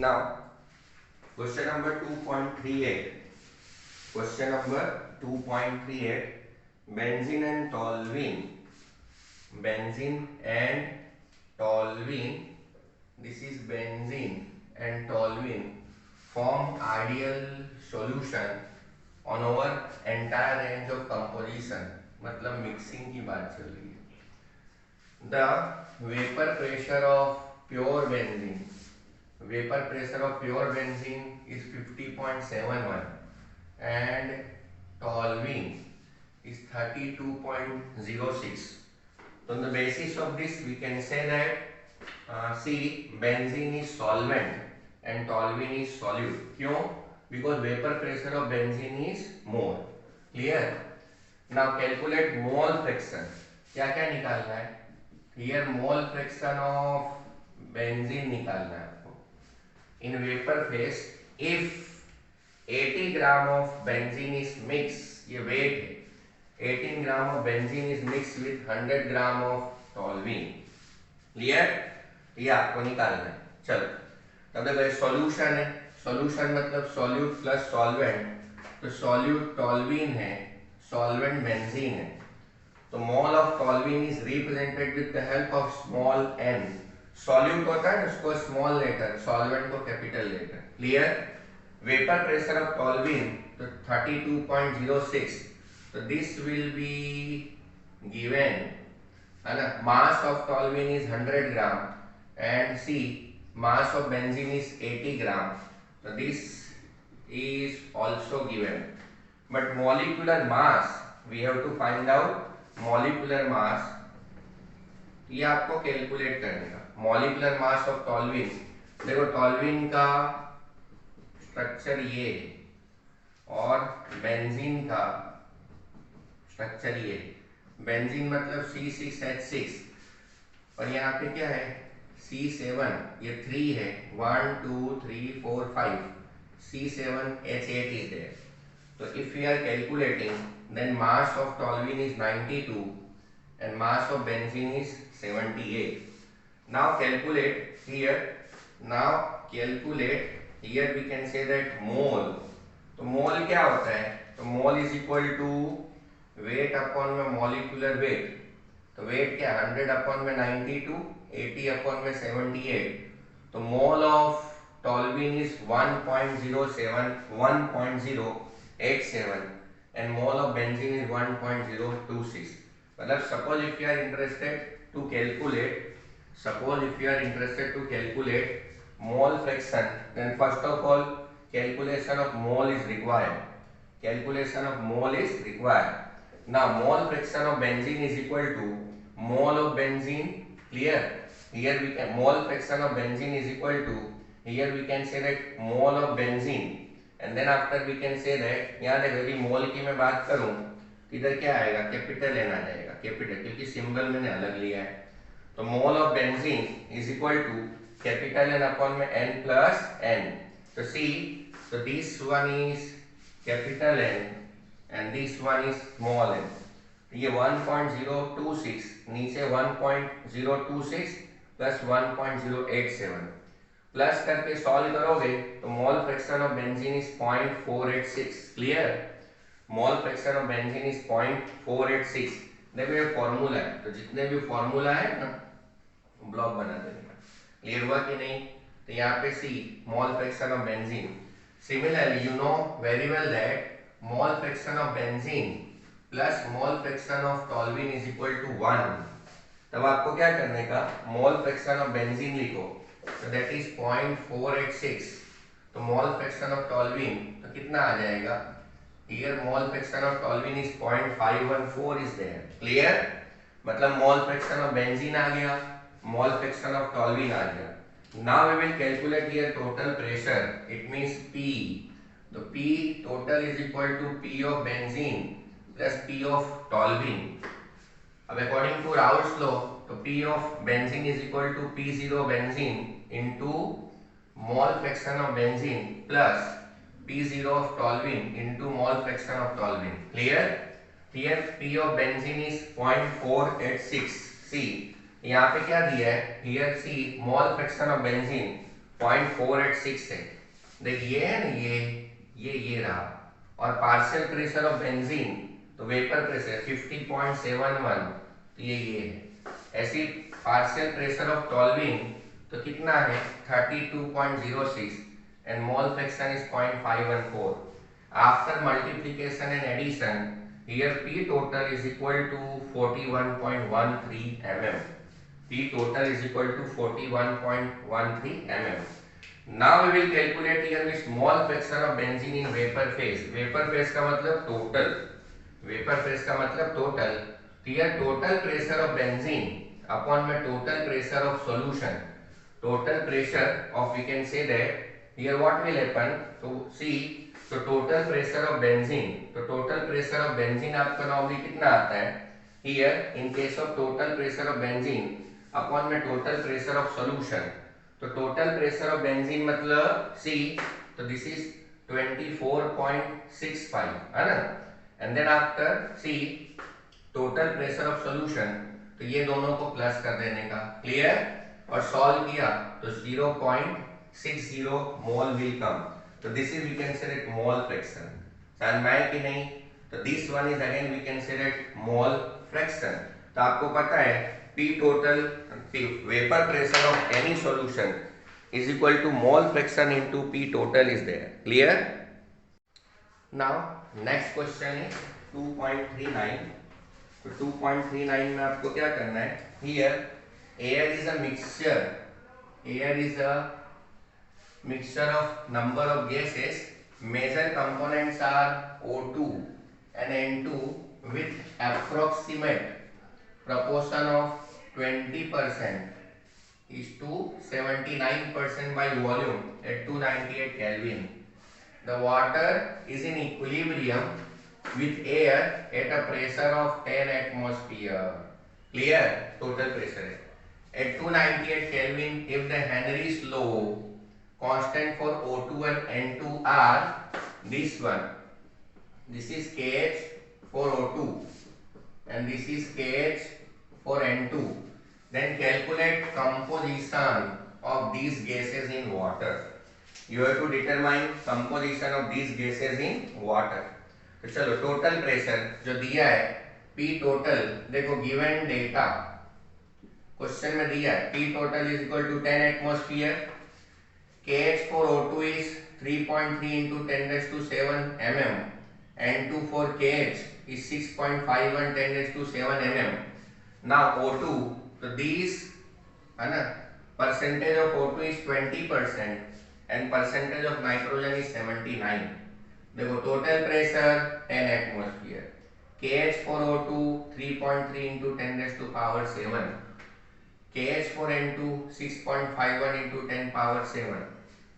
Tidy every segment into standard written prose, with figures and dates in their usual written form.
Now question number 2.38. Question number 2.38. Benzene and toluene. Benzene and toluene. This is benzene and toluene form ideal solution on our entire range of composition. मतलब mixing की बात चल रही है. The vapor pressure of pure benzene. Vapor pressure of pure benzene is 50.71 and toluene is 32.06. So on the basis of this we can say that see, benzene is solvent and toluene is solute. क्यों? Because vapor pressure of benzene is more. Clear? Now calculate mole fraction. क्या क्या निकालना है? Here mole fraction of benzene निकालना है आपको. In vapor phase, if 80 gram of benzene is mixed, ये weight है. 18 gram of benzene is mixed with 100 gram of toluene. Clear? ये आपको निकालना है. चलो, तब देखो ये सॉल्यूशन है. सॉल्यूशन मतलब सॉल्यूट प्लस सॉल्वेंट. तो सॉल्यूट टॉल्यून है, सॉल्वेंट बेंजीन है. तो mole of toluene is represented with the help of small n. Solute होता है उसको स्मॉल लेटर, सॉल्वेंट को capital letter. Clear? Vapour pressure of toluene तो 32.06. तो दिस विल बी गिवन, है ना. Mass of toluene is 100 gram and C, mass of benzene is 80 gram. So this is also given. But molecular mass, we have to find out molecular mass. ये आपको calculate करने का. molecular mass of toluene. देखो टॉल्यून का structure ये है और benzene का स्ट्रक्चर ये. बेंजीन मतलब C6H6 और यहाँ पे क्या है C7, ये 3 है. 1 2 3 4 5. C7H8 is there. So if we are calculating, then mass of toluene is 92 and mass of benzene is 78. Now calculate here. Now calculate here. We can say that mole. तो मोल क्या होता है? तो mole is equal to weight upon में molecular weight. तो weight क्या? 100 upon में 92, 80 upon में 78. तो mole of toluene is 1.07, 1.087 and mole of benzene is 1.026. मतलब suppose if you are interested to calculate mole fraction, then first of all calculation of mole is required. Now mole fraction of benzene is equal to mole of benzene. Clear? Here we can mole fraction of benzene is equal to, here we can say that mole of benzene and then after we can say that, यहाँ देखो यदि मोल की मैं बात करूं तो इधर क्या आएगा? कैपिटल एन आ जाएगा. कैपिटल क्योंकि सिंबल मैंने अलग लिया है. तो mole of benzene is equal to capital N upon में एन प्लस एन. तो see, so this one is capital N and this one is small n. ये 1.026 नीचे 1.026 प्लस 1.087 प्लस करके सॉल्व करोगे तो मोल fraction of benzene is 0.486. Clear? Mole fraction of benzene is 0.486. देखो ये formula है, तो जितने भी फॉर्मूला है ना ब्लॉक बना देने का. क्लियर हुआ कि नहीं? तो यहाँ पे see mole fraction of benzene. Similarly, you know very well that mole fraction of benzene plus mole fraction of toluene is equal to 1. तब आपको क्या करने का? mole fraction of benzene लिखो, so that is 0.486. तो mole fraction of toluene तो कितना आ जाएगा? Here mole fraction of toluene is 0.514 is there. Clear? मतलब mole fraction of benzene आ गया, mole fraction of toluene आ गया. Now we will calculate here total pressure. It means P. The P total is equal to P of benzene plus P of toluene. अब according to Raoult's law, तो P of benzene is equal to P0 benzene into mole fraction of benzene plus P0 of toluene into mole fraction of toluene. Clear? Here P of benzene is 0.486. See, यहाँ पे क्या दिया है? Here see mole fraction of benzene 0.486 है। देख ये है ना, ये रहा। और पार्शियल प्रेशर ऑफ बेंजीन, तो वेपर प्रेशर 50.71, तो ये है। ऐसी पार्शियल प्रेशर ऑफ टॉल्यूइन तो कितना है 32.06 and mole fraction is 0.514। After multiplication and addition here P total is equal to 41.13 mm. P total is equal to 41.13 mm. Now we will calculate here with small fraction of benzene in vapor phase. Vapor phase का मतलब total. Vapor phase का मतलब total. Here total pressure of benzene upon में total pressure of solution. Total pressure of, we can say that here what will happen. So see, तो total pressure of benzene, तो total pressure of benzene आपका normally कितना आता है here in case of total pressure of benzene upon में total pressure of solution. तो total pressure of benzene मतलब see, तो दिस इज 24.65 है ना, and then after see total pressure of solution, तो ये दोनों को प्लस कर देने का, क्लियर। और सॉल्व किया तो 0.60 मोल विल कम। तो this is we can say it mole fraction, समझ में आया कि नहीं। तो this one is again we can say it mole fraction. तो आपको पता है P total, vapour pressure of any solution is equal to mole fraction into P total is there, clear. Now next question is 2.39। तो 2.39 में आपको क्या करना है, here air is a mixture, air is a mixture of number of gases. Major components are O2 and N2 with approximate proportion of 20% is to 79% by volume at 298 Kelvin. The water is in equilibrium with air at a pressure of 10 atmosphere. Clear? Total pressure at 298 Kelvin. If the Henry's law constant for O2 and N2 are this one, this is KH for O2 and this is KH for N2, then calculate composition of these gases in water. You have to determine composition of these gases in water. तो चलो total pressure जो दिया है P total, देखो given data question में दिया है P total is equal to 10 atmosphere, KH for O2 is 3.3 into 10 raised to 7 mm, N2 for KH is 6.51 10 raised to 7 mm. Now O2, so these है ना, percentage of O2 is 20% and percentage of nitrogen is 79. देखो total pressure 10 atmosphere, KH for O2 3.3 into 10 raised to power 7, KH for N2 6.51 into 10 power 7.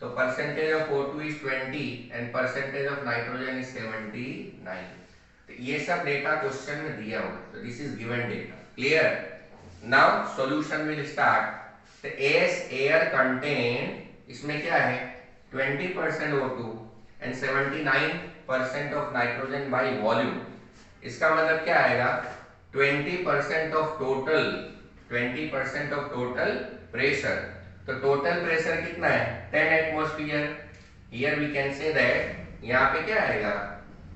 तो percentage of O2 is 20 and percentage of nitrogen is 79. तो ये सब data question में दिया होगा, तो this is given data, clear. Now solution will start. तो S air contain, इसमें क्या है 20% O2 and 79% of nitrogen by volume। इसका मतलब क्या आएगा 20% of total, 20% of total pressure। तो टोटल प्रेशर कितना है 10 atmosphere. Here we can say that यहाँ पे क्या आएगा,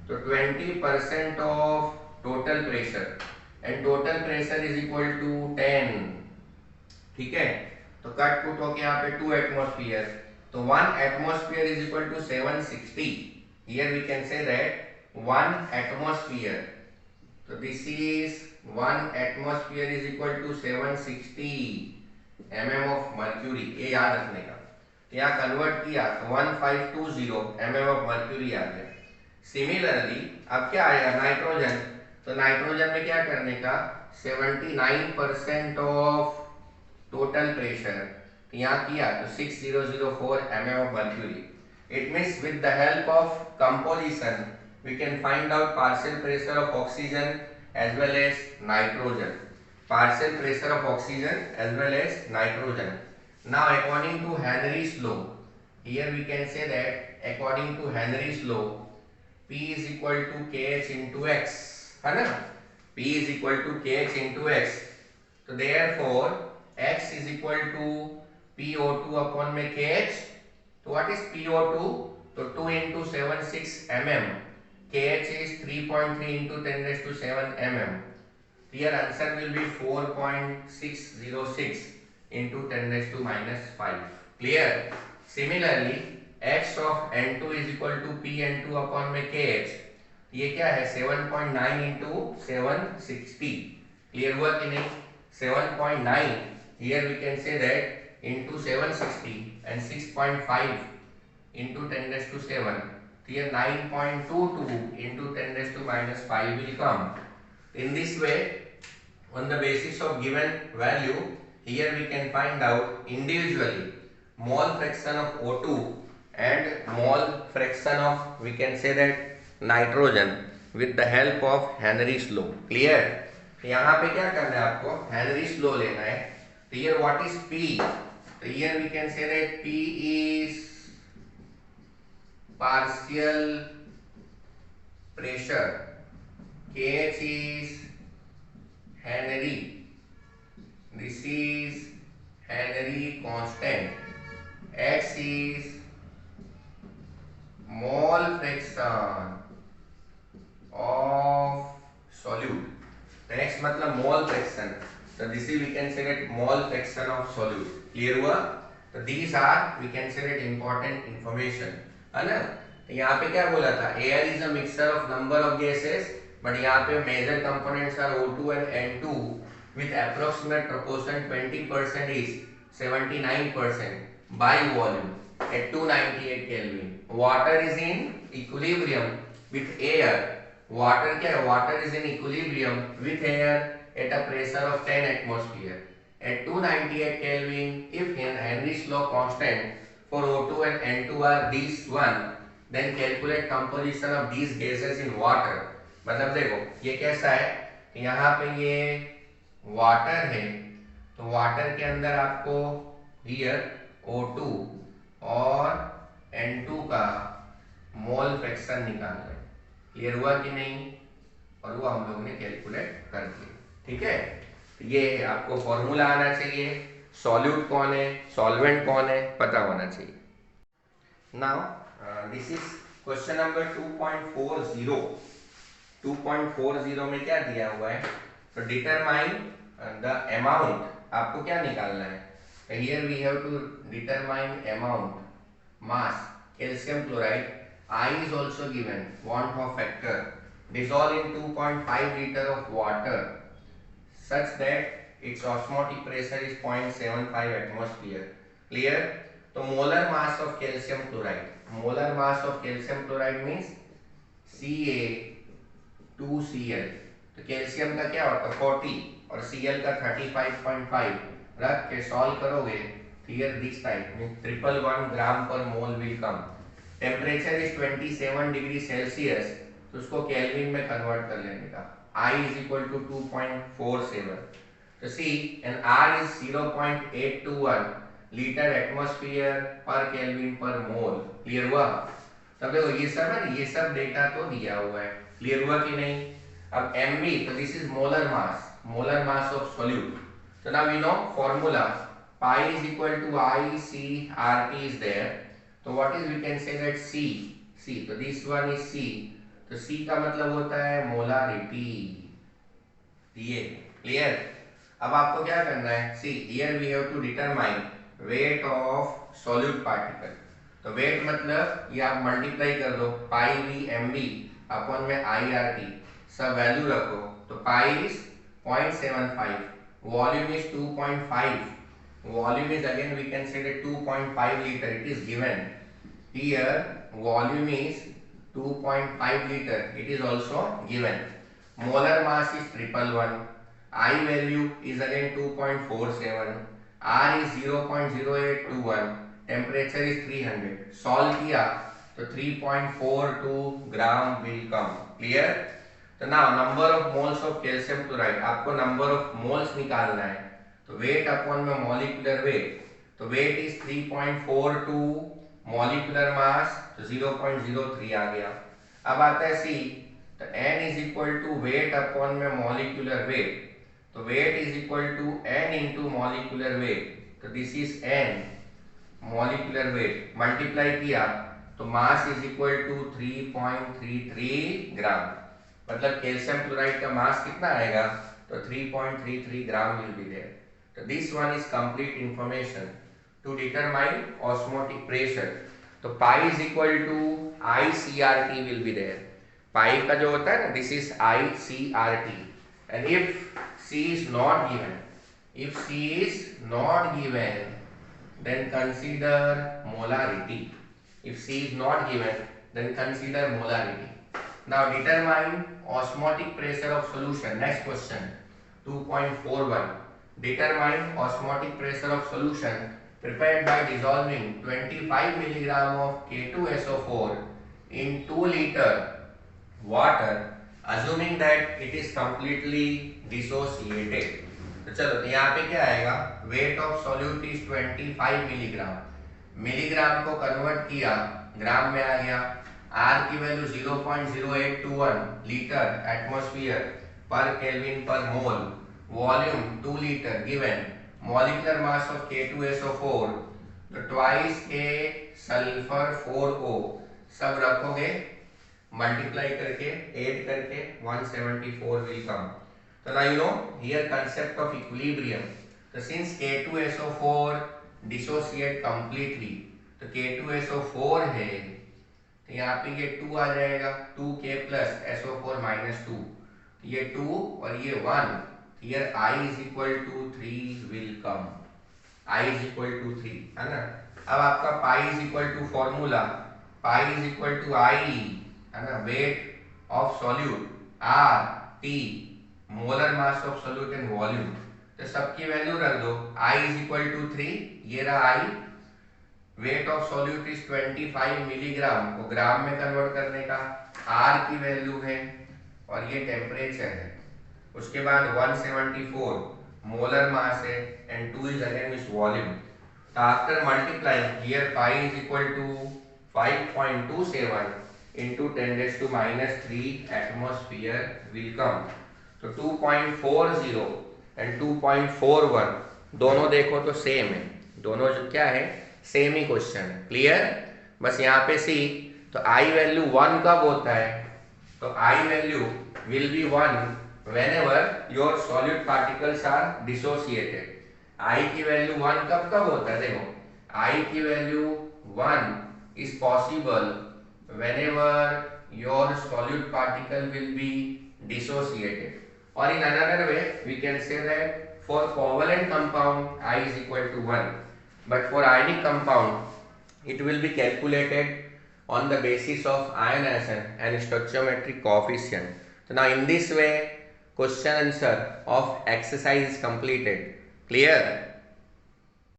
तो 20% of total pressure and total pressure is equal to 10, ठीक है। तो कट पुट होके यहाँ पे 2 एटमॉस्फेयर, तो 1 atmosphere is equal to 760। Here we can say that 1 atmosphere, तो this is 1 atmosphere is equal to 760 mm of mercury, ये याद रखने का। तो यहाँ कन्वर्ट किया तो 1520 mm of mercury आ गया। सिमिलरली अब क्या आएगा नाइट्रोजन, तो नाइट्रोजन में क्या करने का 79% ऑफ टोटल प्रेशर, तो यहाँ किया तो 6004 mm of mercury। It means with the help of composition we can find out partial pressure of oxygen as well as nitrogen, partial pressure of oxygen as well as nitrogen. Now according to Henry's law, here we can say that according to Henry's law P is equal to KH into X, है ना, P is equal to KH into X। तो therefore X is equal to PO2 upon में KH। तो what is PO2? तो 2 into 76 mm, KH is 3.3 into 10 raised to 7 mm. Here answer will be 4.606 into 10 raised to minus 5. Clear? Similarly, x of N2 is equal to Pn2 upon में KH। ये क्या है? 7.9 into 760. Clear हुआ कि नहीं? 7.9 here we can say that into 760 and 6.5 into 10 raised to 7. Here 9.22 into 10 raised to minus 5 will come. In this way, on the basis of given value, here we can find out individually mole fraction of O2 and mole fraction of, we can say that, nitrogen with the help of Henry's law. Clear? यहाँ पे क्या करना है आपको? Henry's law लेना है. तो here what is P? तो here we can say that P is partial pressure, KH is Henry, this is Henry constant, X is mole fraction of solute. The next मतलब mole fraction. So this is we can say that mole fraction of solute. Clear हुआ? तो these are we can say that important information, है ना? तो यहाँ पे क्या बोला था? Air is a mixture of number of gases, but यहाँ पे major components are O2 and N2 with approximate proportion 20% is 79% by volume at 298 Kelvin. Water is in equilibrium with air. Water क्या है? Water is in equilibrium with air at a pressure of 10 atmosphere. At 298 Kelvin, if Henry's law constant for O2 and N2 are these one, then calculate composition of these gases in water. मतलब देखो ये कैसा है? यहाँ पे ये water है, तो वाटर के अंदर आपको हियर O2 और N2 का मोल फ्रैक्शन निकालना है. क्लियर हुआ कि नहीं? और वो हम लोग ने कैलकुलेट कर दिया. ठीक है, तो ये आपको फॉर्मूला आना चाहिए. सॉल्यूट कौन है, सॉल्वेंट कौन है, पता होना चाहिए. Now this is question number 2.40. 2.40 में क्या दिया हुआ है? तो डिटरमाइन द अमाउंट. आपको क्या निकालना है? Here we have to determine amount, mass, calcium chloride. I is also given, want of factor, dissolve in 2.5 liter of water such that its osmotic pressure is 0.75 atmosphere. Clear? तो molar mass of calcium chloride, molar mass of calcium chloride means Ca2Cl. तो calcium का क्या होता है 40 और Cl का 35.5. रख के सॉल्व करोगे, here this type means 111 ग्राम पर मोल will come. Temperature is 27 degree Celsius, तो उसको केल्विन में कन्वर्ट कर लेने का. I is equal to 2.47. तो C and R is 0.821 litre atmosphere per kelvin per mole. Clear हुआ? तब देखो ये सब है, ये सब डेटा तो दिया हुआ है. क्लियर हुआ कि नहीं? अब MB, तो this is molar mass of solute. तो now we know formula, pi is equal to ICRT is there. तो what is we can say that C, तो दिस वन इज C. तो C का मतलब होता है मोलारिटी. ये क्लियर? अब आपको क्या करना है? See here we have to determine weight of solute particle. तो वेट मतलब ये आप मल्टीप्लाई कर दो pi V M B upon में IRT, सब वैल्यू रखो. तो pi is 0.75, volume is 2.5. Volume is again we can say that 2.5 liter. It is given here. Volume is 2.5 liter. It is also given. Molar mass is 111. I value is again 2.47. R is 0.0821. Temperature is 300. Solve किया तो 3.42 ग्राम will come. Clear? तो now number of moles of calcium chloride. आपको number of moles निकालना है. तो wait upon में molecular weight. तो weight is 3.42, molecular mass तो 0.03 आ गया. अब आता है सी, तो N is equal to weight upon में मॉलिक्यूलर वेट. तो weight is equal to N into molecular weight. तो this is n molecular weight, multiply किया तो mass is equal to 3.33 gram, मतलब कैल्शियम क्लोराइड का मास कितना आएगा, तो 3.33 ग्राम विल बी देयर। तो this one is complete information to determine osmotic pressure. तो pi is equal to ICRT will be there. Pi का जो होता है ना, this is ICRT, and if C is not given, if C is not given, then consider molarity. If C is not given, then consider molarity. Now determine osmotic pressure of solution. Next question, 2.41. Determine osmotic pressure of solution prepared by dissolving 25 milligram of K2SO4 in 2 liter water, assuming that it is completely dissociated. तो चलो, तो यहाँ पे क्या आएगा, weight of solute is 25 milligram, milligram को convert किया gram में आ गया, आर की value 0.0821 litre atmosphere per kelvin per mole, volume 2 litre given, molecular mass of K2SO4 तो ट्वाइस के सल्फर 4O सब रखोगे मल्टीप्लाई करके ऐड करके 174 will come. So now you know here concept of equilibrium. So since K2SO4 dissociate completely, तो K2SO4 है तो यहाँ पे ये 2 आ जाएगा, 2K plus SO4 minus 2, ये 2 और ये 1, here I is equal to 3 will come, I is equal to 3 है ना। अब आपका pi is equal to formula, pi is equal to I है ना, weight of solute, R T molar mass of solute and volume, तो सबकी value रख दो, I इज इक्वल टू 3, ये रहा I, weight of solute is 25 milligram को ग्राम में कन्वर्ट करने का, R की वैल्यू है और ये टेम्परेचर है, उसके बाद 174 मोलर मास है and 2 is again is volume. After multiplying here pi is equal to 5.27 into 10 raised to minus 3 atmosphere will come। तो 2.40 एंड 2.41 दोनों देखो तो सेम है, दोनों जो क्या है सेम ही क्वेश्चन है, क्लियर। बस यहाँ पे सी, तो आई वैल्यू 1 कब होता है, तो i value will be 1 whenever your solid particles are dissociated. I की वैल्यू 1 कब कब होता है, देखो आई की value 1 is possible whenever your solid particle will be dissociated, or in another way we can say that for covalent compound I is equal to 1, but for ionic compound it will be calculated on the basis of ionization and stoichiometric coefficient. So now in this way question answer of exercise is completed, clear।